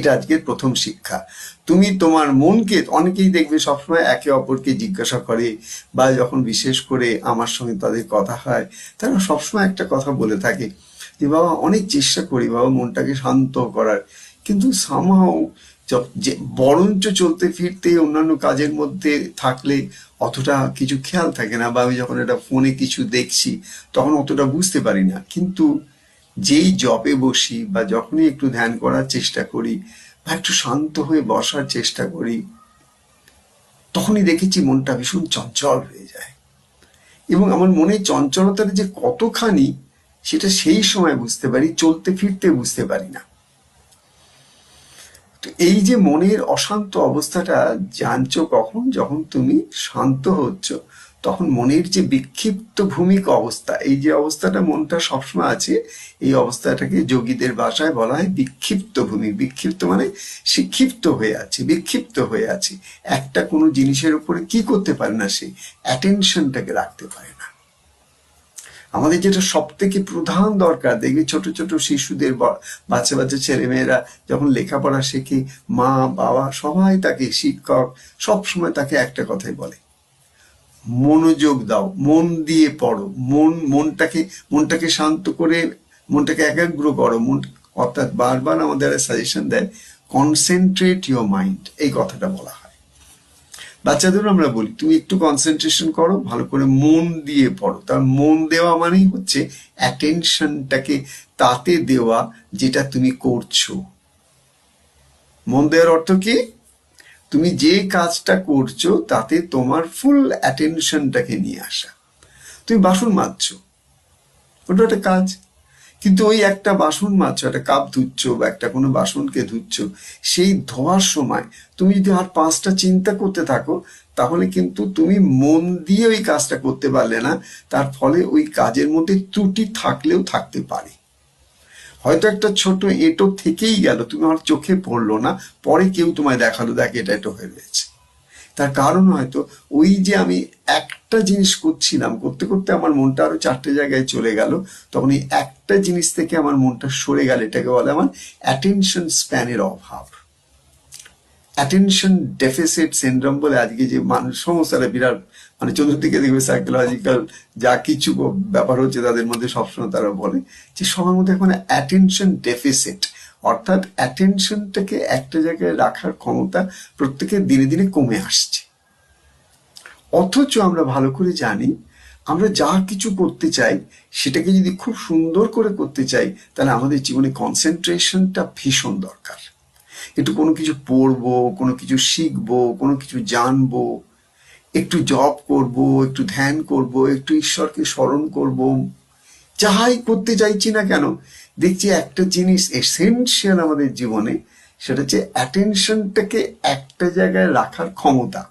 এটা আজকের প্রথম শিক্ষা। তুমি তোমার মনকে, অনেকেই দেখবে সবসময় একে অপরকে জিজ্ঞাসা করে, বা যখন বিশেষ করে আমার সঙ্গে তাদের কথা হয়, তারা সবসময় একটা কথা বলে থাকে যে বাবা অনেক চেষ্টা করি বাবা মনটাকে শান্ত করার, কিন্তু সামহাও যে বরঞ্চ চলতে ফিরতে অন্যান্য কাজের মধ্যে থাকলে অতটা কিছু খেয়াল থাকে না, বা আমি যখন একটা ফোনে কিছু দেখছি তখন অতটা বুঝতে পারি না। কিন্তু যেই জবে বসি বা যখনই একটু ধ্যান করার চেষ্টা করি বা একটু শান্ত হয়ে বসার চেষ্টা করি, তখনই দেখেছি মনটা ভীষণ চঞ্চল হয়ে যায়। এবং আমার মনে চঞ্চলতার যে কতখানি সেটা সেই সময় বুঝতে পারি, চলতে ফিরতে বুঝতে পারি না। তো এই যে মনের অশান্ত অবস্থাটা জানছো কখন? যখন তুমি শান্ত হচ্ছ, তখন মনের যে বিক্ষিপ্ত ভূমিক অবস্থা, এই যে অবস্থাটা মনটা সবসময় আছে, এই অবস্থাটাকে যোগীদের ভাষায় বলা হয় বিক্ষিপ্ত ভূমি। বিক্ষিপ্ত মানে সে ক্ষিপ্ত হয়ে আছে, বিক্ষিপ্ত হয়ে আছে, একটা কোনো জিনিসের উপরে কি করতে পারে না, সে অ্যাটেনশনটাকে রাখতে পারে না। আমাদের যেটা সব থেকে প্রধান দরকার, দেখবি ছোট ছোট শিশুদের, বাচ্চা বাচ্চা ছেলে মেয়েরা যখন লেখাপড়া শেখে, মা বাবা সবাই তাকে, শিক্ষক সব সময় তাকে একটা কথাই বলে, মনোযোগ দাও, মন দিয়ে পড়ো, মনটাকে শান্ত করে, মনটাকে একাগ্র করো, অর্থাৎ বারবার আমাদের সাজেশন দেয় কনসেন্ট্রেট ইউর মাইন্ড, এই কথাটা বলা হয়। বাচ্চাদেরও আমরা বলি তুমি একটু কনসেন্ট্রেশন করো, ভালো করে মন দিয়ে পড়ো। তার মন দেওয়া মানেই হচ্ছে অ্যাটেনশনটাকে তাতে দেওয়া যেটা তুমি করছো। মন দেওয়ার অর্থ কি? তুমি যে কাজটা করছো তাতে তোমার ফুল অ্যাটেনশনটাকে নিয়ে আসা। তুমি বাসন মাজছো, ওটা একটা কাজ, কিন্তু ওই একটা বাসন মাজছো, একটা কাপ ধুচ্ছ বা একটা কোনো বাসনকে ধুচ্ছ, সেই ধোয়ার সময় তুমি যদি আর 5টা চিন্তা করতে থাকো, তাহলে কিন্তু তুমি মন দিয়ে ওই কাজটা করতে পারলে না। তার ফলে ওই কাজের মধ্যে ত্রুটি থাকলেও থাকতে পারে। হয়তো একটা ছোট এঁটো থেকেই গেল, তুমি আমার চোখে পড়লো না, পরে কেউ তোমায় দেখালো দেখ এটা এঁটো হয়ে রয়েছে। তার কারণ হয়তো ওই যে আমি একটা জিনিস করছিলাম, করতে করতে আমার মনটা আরো 4টে জায়গায় চলে গেল, তখন এই একটা জিনিস থেকে আমার মনটা সরে গেল, এটাকে বলে আমার অ্যাটেনশন স্প্যানের অভাব, অ্যাটেনশন ডেফিসিট সিনড্রোম বলে আজকে যে মানুষ সমস্যাটা বিরাট, মানে চতুর্দিকে দেখবে সাইকোলজিক্যাল যা কিছু ব্যাপার হচ্ছে তাদের মধ্যে সবসময় তারা বলে যে সবার মধ্যে এখন অ্যাটেনশন ডেফিসিট, অর্থাৎ অ্যাটেনশনটাকে একটা জায়গায় রাখার ক্ষমতা প্রত্যেকের দিনে দিনে কমে আসছে। অথচ আমরা ভালো করে জানি আমরা যা কিছু করতে চাই সেটাকে যদি খুব সুন্দর করে করতে চাই, তাহলে আমাদের জীবনে কনসেন্ট্রেশনটা ভীষণ দরকার। একটু কোনো কিছু পড়বো, কোনো কিছু শিখবো, কোনো কিছু জানবো, একটু জপ করব, একটু ধ্যান করব, একটু ঈশ্বরকে স্মরণ করব, যাই করতে চাইছি না কেন, দেখছি একটা জিনিস এসেনশিয়াল আমাদের জীবনে, সেটা হচ্ছে অ্যাটেনশনটাকে একটা জায়গায় রাখার ক্ষমতা।